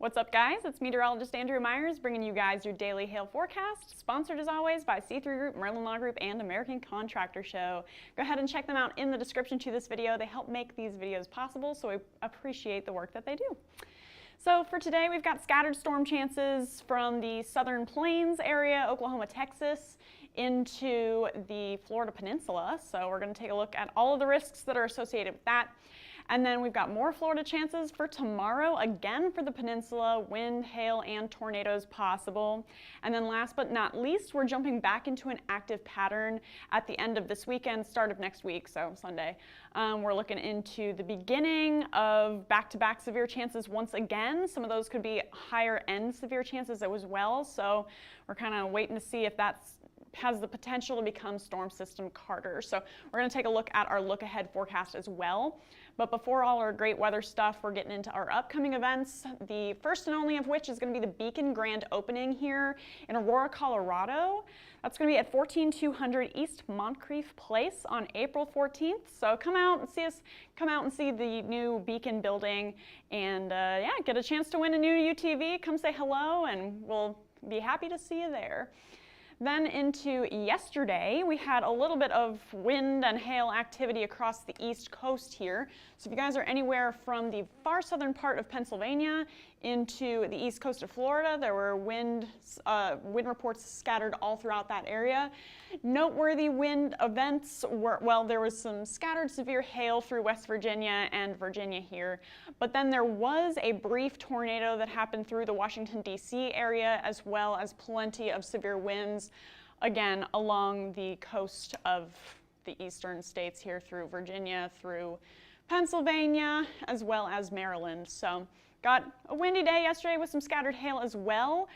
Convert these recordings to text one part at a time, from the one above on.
What's up, guys? It's meteorologist Andrea Myers bringing you guys your daily hail forecast, sponsored as always by C3 Group, Merlin Law Group, and American Contractor Show. Go ahead and check them out in the description to this video. They help make these videos possible, so I appreciate the work that they do. So for today, we've got scattered storm chances from the southern plains area, Oklahoma, Texas, into the Florida Peninsula. So we're going to take a look at all of the risks that are associated with that. And then we've got more Florida chances for tomorrow, again for the peninsula, wind, hail, and tornadoes possible. And then last but not least, we're jumping back into an active pattern at the end of this weekend, start of next week, so Sunday. We're looking into the beginning of back-to-back severe chances once again. Some of those could be higher end severe chances as well, so we're kind of waiting to see if that's has the potential to become storm system Carter. So we're going to take a look at our look ahead forecast as well. But before all our great weather stuff, we're getting into our upcoming events. The first and only of which is going to be the Beacon Grand Opening here in Aurora, Colorado. That's going to be at 14200 East Moncrief Place on April 14th. So come out and see us, come out and see the new Beacon building, and yeah, get a chance to win a new UTV. Come say hello and we'll be happy to see you there. Then into yesterday, we had a little bit of wind and hail activity across the East Coast here. So if you guys are anywhere from the far southern part of Pennsylvania into the east coast of Florida, there were wind reports scattered all throughout that area. Noteworthy wind events were, well, there was some scattered severe hail through West Virginia and Virginia here, but then there was a brief tornado that happened through the Washington, D.C. area, as well as plenty of severe winds, again, along the coast of the eastern states here through Virginia, through Pennsylvania, as well as Maryland. So got a windy day yesterday with some scattered hail as well.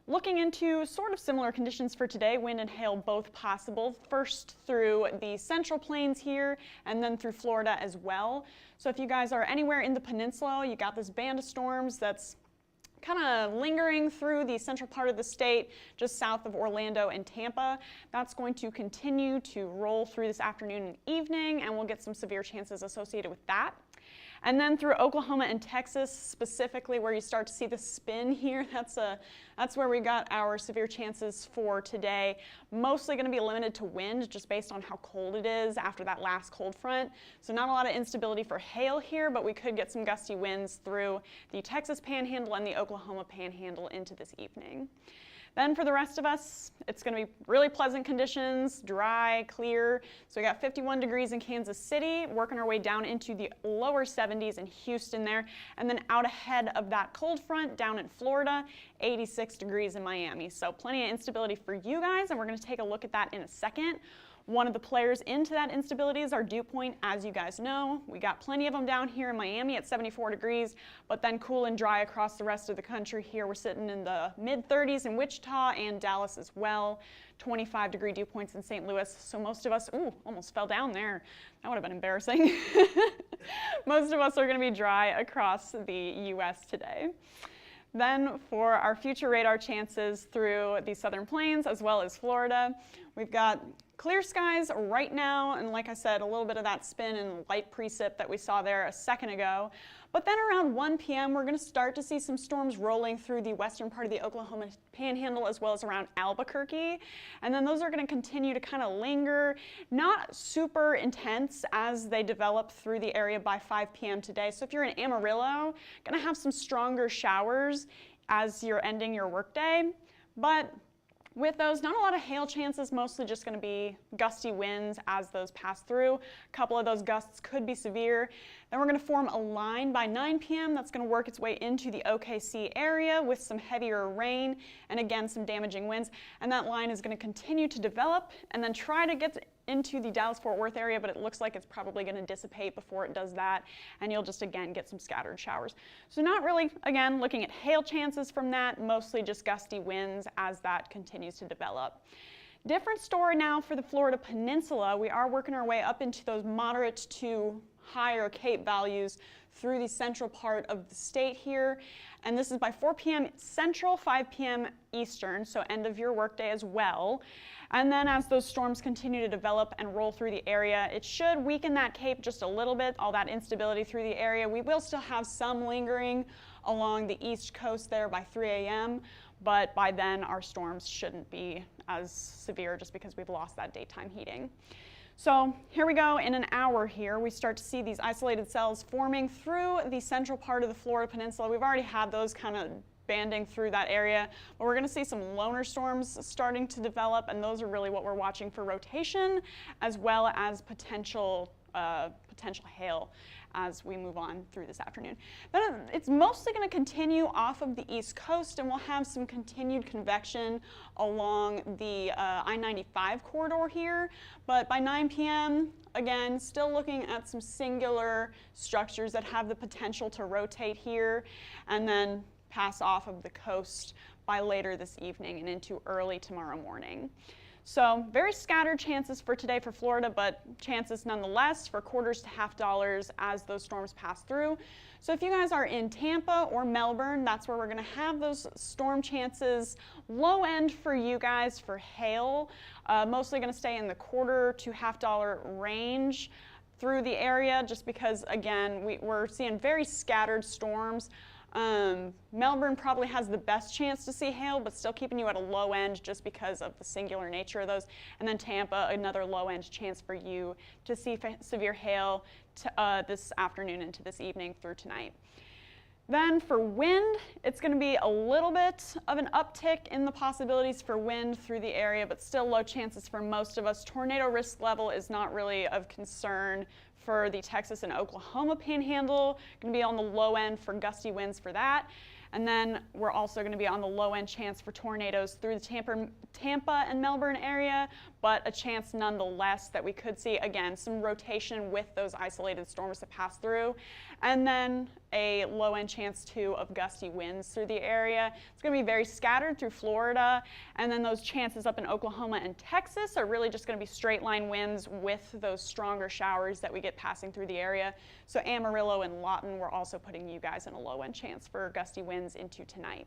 Looking into sort of similar conditions for today, wind and hail both possible, first through the central plains here and then through Florida as well. So if you guys are anywhere in the peninsula, you got this band of storms that's kind of lingering through the central part of the state, just south of Orlando and Tampa. That's going to continue to roll through this afternoon and evening, and we'll get some severe chances associated with that. And then through Oklahoma and Texas, specifically where you start to see the spin here, that's where we got our severe chances for today. Mostly going to be limited to wind, just based on how cold it is after that last cold front. So not a lot of instability for hail here, but we could get some gusty winds through the Texas Panhandle and the Oklahoma Panhandle into this evening. Then for the rest of us, it's going to be really pleasant conditions, dry, clear. So we got 51 degrees in Kansas City, working our way down into the lower 70s in Houston there, and then out ahead of that cold front down in Florida, 86 degrees in Miami. So plenty of instability for you guys, and we're going to take a look at that in a second. One of the players into that instability is our dew point, as you guys know. We got plenty of them down here in Miami at 74 degrees, but then cool and dry across the rest of the country here. We're sitting in the mid-30s in Wichita and Dallas as well. 25-degree dew points in St. Louis. So most of us, ooh, almost fell down there. That would have been embarrassing. Most of us are going to be dry across the U.S. today. Then for our future radar chances through the southern plains as well as Florida, we've got clear skies right now, and like I said, a little bit of that spin and light precip that we saw there a second ago. But then around 1 p.m., we're going to start to see some storms rolling through the western part of the Oklahoma Panhandle as well as around Albuquerque. And then those are going to continue to kind of linger, not super intense as they develop through the area by 5 p.m. today. So if you're in Amarillo, going to have some stronger showers as you're ending your workday. But with those, not a lot of hail chances, mostly just going to be gusty winds as those pass through. A couple of those gusts could be severe. Then we're going to form a line by 9 p.m. that's going to work its way into the OKC area with some heavier rain and again some damaging winds. And that line is going to continue to develop and then try to get into the Dallas-Fort Worth area, but it looks like it's probably going to dissipate before it does that, and you'll just again get some scattered showers. So not really, again, looking at hail chances from that, mostly just gusty winds as that continues to develop. Different story now for the Florida Peninsula. We are working our way up into those moderate to higher Cape values through the central part of the state here. And this is by 4 p.m. Central, 5 p.m. Eastern, so end of your workday as well. And then as those storms continue to develop and roll through the area, it should weaken that Cape just a little bit, all that instability through the area. We will still have some lingering along the east coast there by 3 a.m., but by then our storms shouldn't be as severe just because we've lost that daytime heating. So here we go, in an hour here, we start to see these isolated cells forming through the central part of the Florida Peninsula. We've already had those kind of banding through that area, but we're going to see some loner storms starting to develop, and those are really what we're watching for rotation, as well as potential hail as we move on through this afternoon. Then it's mostly going to continue off of the east coast, and we'll have some continued convection along the I-95 corridor here. But by 9 p.m., again, still looking at some singular structures that have the potential to rotate here and then pass off of the coast by later this evening and into early tomorrow morning. So very scattered chances for today for Florida, but chances nonetheless for quarters to half dollars as those storms pass through. So if you guys are in Tampa or Melbourne, that's where we're going to have those storm chances. Low end for you guys for hail, mostly going to stay in the quarter to half dollar range through the area, just because, again, we're seeing very scattered storms. Melbourne probably has the best chance to see hail, but still keeping you at a low end just because of the singular nature of those. And then Tampa, another low end chance for you to see severe hail this afternoon into this evening through tonight. Then for wind, it's going to be a little bit of an uptick in the possibilities for wind through the area, but still low chances for most of us. Tornado risk level is not really of concern for the Texas and Oklahoma panhandle. Going to be on the low end for gusty winds for that. And then we're also going to be on the low end chance for tornadoes through the Tampa and Melbourne area, but a chance nonetheless that we could see, again, some rotation with those isolated storms that pass through. And then a low end chance too of gusty winds through the area. It's going to be very scattered through Florida. And then those chances up in Oklahoma and Texas are really just going to be straight line winds with those stronger showers that we get passing through the area. So Amarillo and Lawton, we're also putting you guys in a low end chance for gusty winds into tonight.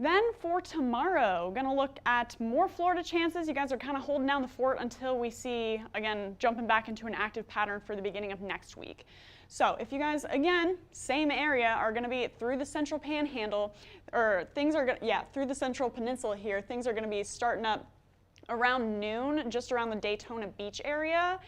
Then for tomorrow, going to look at more Florida chances. You guys are kind of holding down the fort until we see, again, jumping back into an active pattern for the beginning of next week. So if you guys, again, same area, are going to be through the central panhandle, or things are going to, through the central peninsula here, things are going to be starting up around noon, just around the Daytona Beach area.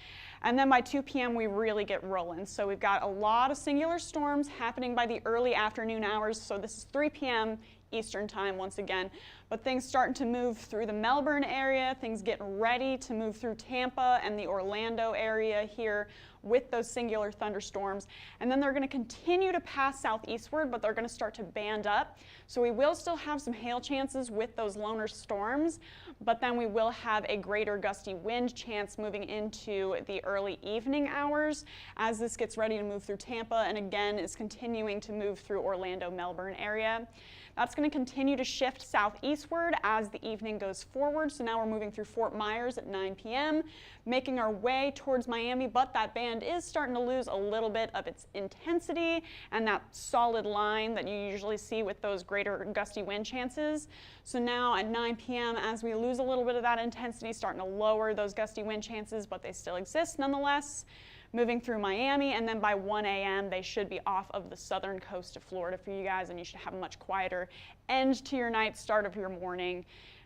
And then by 2 p.m. we really get rolling. So we've got a lot of singular storms happening by the early afternoon hours. So this is 3 p.m. Eastern time once again. But things starting to move through the Melbourne area, things getting ready to move through Tampa and the Orlando area here with those singular thunderstorms. And then they're going to continue to pass southeastward, but they're going to start to band up. So we will still have some hail chances with those loner storms, but then we will have a greater gusty wind chance moving into the early evening hours as this gets ready to move through Tampa and again is continuing to move through Orlando, Melbourne area. That's going to continue to shift southeastward as the evening goes forward. So now we're moving through Fort Myers at 9 p.m., making our way towards Miami, but that band is starting to lose a little bit of its intensity and that solid line that you usually see with those greater gusty wind chances. So now at 9 p.m., as we lose a little bit of that intensity, starting to lower those gusty wind chances, but they still exist nonetheless. Moving through Miami, and then by 1 a.m. they should be off of the southern coast of Florida for you guys, and you should have a much quieter end to your night, start of your morning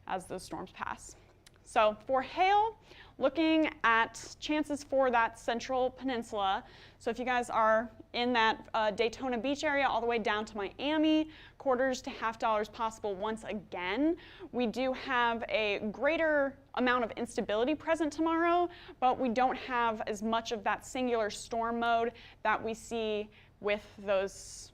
as those storms pass. So for hail, looking at chances for that central peninsula. So if you guys are in that Daytona Beach area all the way down to Miami, quarters to half dollars possible once again. We do have a greater amount of instability present tomorrow, but we don't have as much of that singular storm mode that we see with those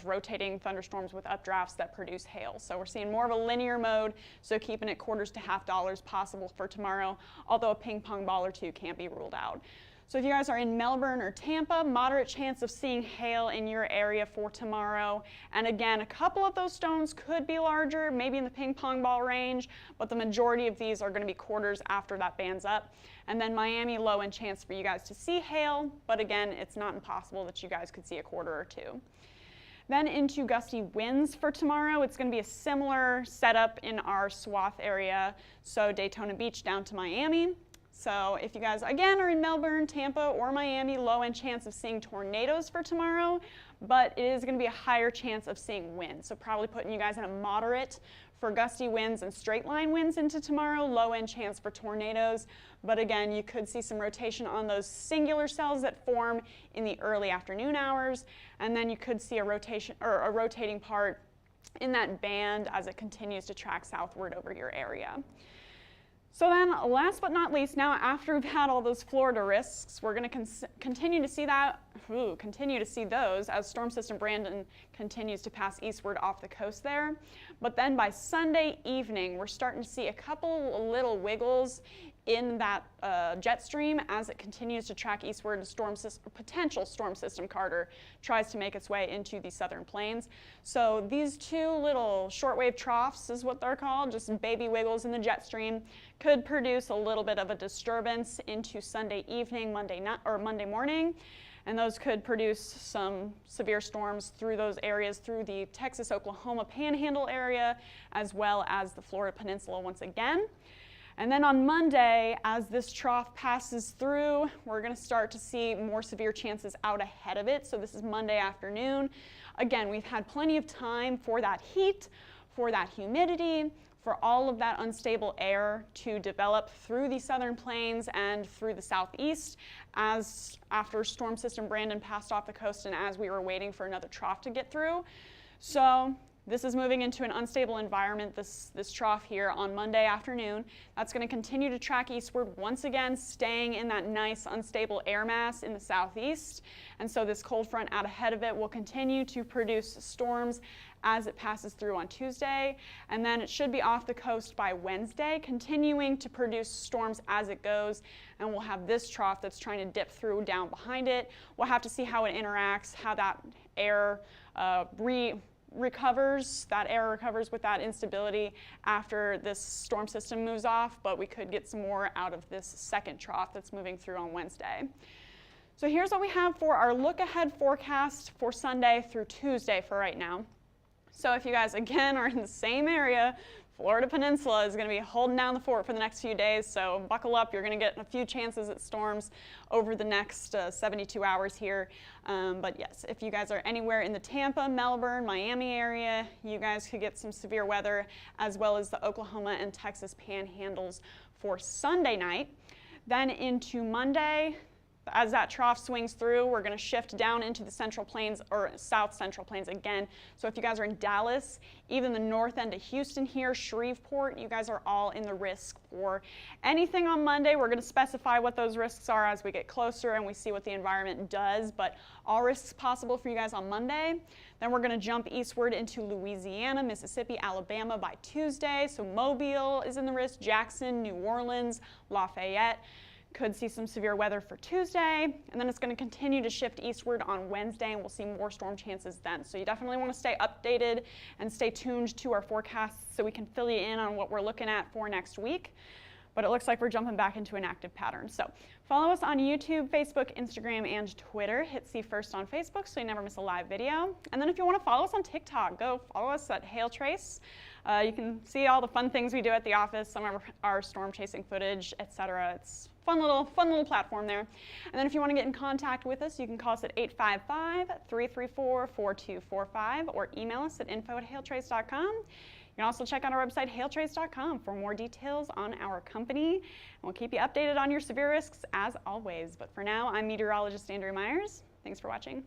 rotating thunderstorms with updrafts that produce hail. So we're seeing more of a linear mode, so keeping it quarters to half dollars possible for tomorrow, although a ping pong ball or two can't be ruled out. So if you guys are in Melbourne or Tampa, moderate chance of seeing hail in your area for tomorrow. And again, a couple of those stones could be larger, maybe in the ping pong ball range, but the majority of these are going to be quarters after that bands up. And then Miami, low end chance for you guys to see hail, but again, it's not impossible that you guys could see a quarter or two. Then into gusty winds for tomorrow. It's going to be a similar setup in our swath area, so Daytona Beach down to Miami. So if you guys, again, are in Melbourne, Tampa, or Miami, low end chance of seeing tornadoes for tomorrow, but it is going to be a higher chance of seeing wind. So probably putting you guys in a moderate for gusty winds and straight line winds into tomorrow, low end chance for tornadoes. But again, you could see some rotation on those singular cells that form in the early afternoon hours. And then you could see a rotation or a rotating part in that band as it continues to track southward over your area. So then, last but not least, now after we've had all those Florida risks, we're going to continue to see those as storm system Brandon continues to pass eastward off the coast there. But then by Sunday evening, we're starting to see a couple little wiggles in that jet stream as it continues to track eastward. Potential storm system Carter tries to make its way into the southern plains. So these two little shortwave troughs is what they're called, just baby wiggles in the jet stream, could produce a little bit of a disturbance into Sunday evening, Monday morning. And those could produce some severe storms through those areas, through the Texas-Oklahoma Panhandle area, as well as the Florida Peninsula once again. And then on Monday, as this trough passes through, we're going to start to see more severe chances out ahead of it. So this is Monday afternoon. Again, we've had plenty of time for that heat, for that humidity, for all of that unstable air to develop through the southern plains and through the southeast as after storm system Brandon passed off the coast and as we were waiting for another trough to get through. So this is moving into an unstable environment, this trough here on Monday afternoon. That's going to continue to track eastward once again, staying in that nice unstable air mass in the southeast. And so this cold front out ahead of it will continue to produce storms as it passes through on Tuesday. And then it should be off the coast by Wednesday, continuing to produce storms as it goes. And we'll have this trough that's trying to dip through down behind it. We'll have to see how it interacts, how that air recovers with that instability after this storm system moves off, but we could get some more out of this second trough that's moving through on Wednesday. So here's what we have for our look ahead forecast for Sunday through Tuesday for right now. So if you guys again are in the same area, Florida Peninsula is going to be holding down the fort for the next few days, so buckle up. You're going to get a few chances at storms over the next 72 hours here. But yes, if you guys are anywhere in the Tampa, Melbourne, Miami area, you guys could get some severe weather, as well as the Oklahoma and Texas panhandles for Sunday night. Then into Monday, as that trough swings through, we're going to shift down into the Central Plains, or South Central Plains again. So if you guys are in Dallas, even the north end of Houston here, Shreveport, you guys are all in the risk for anything on Monday. We're going to specify what those risks are as we get closer and we see what the environment does, but all risks possible for you guys on Monday. Then we're going to jump eastward into Louisiana, Mississippi, Alabama by Tuesday. So Mobile is in the risk, Jackson, New Orleans, Lafayette. Could see some severe weather for Tuesday, and then it's going to continue to shift eastward on Wednesday, and we'll see more storm chances then. So you definitely want to stay updated and stay tuned to our forecasts so we can fill you in on what we're looking at for next week. But it looks like we're jumping back into an active pattern. So follow us on YouTube, Facebook, Instagram, and Twitter. Hit see first on Facebook so you never miss a live video. And then if you want to follow us on TikTok, go follow us at HailTrace. You can see all the fun things we do at the office, some of our storm chasing footage, etc. It's fun little platform there. And then if you want to get in contact with us, you can call us at 855-334-4245 or email us at info@hailtrace.com. You can also check out our website, HailTrace.com, for more details on our company. And we'll keep you updated on your severe risks as always. But for now, I'm meteorologist Andrea Myers. Thanks for watching.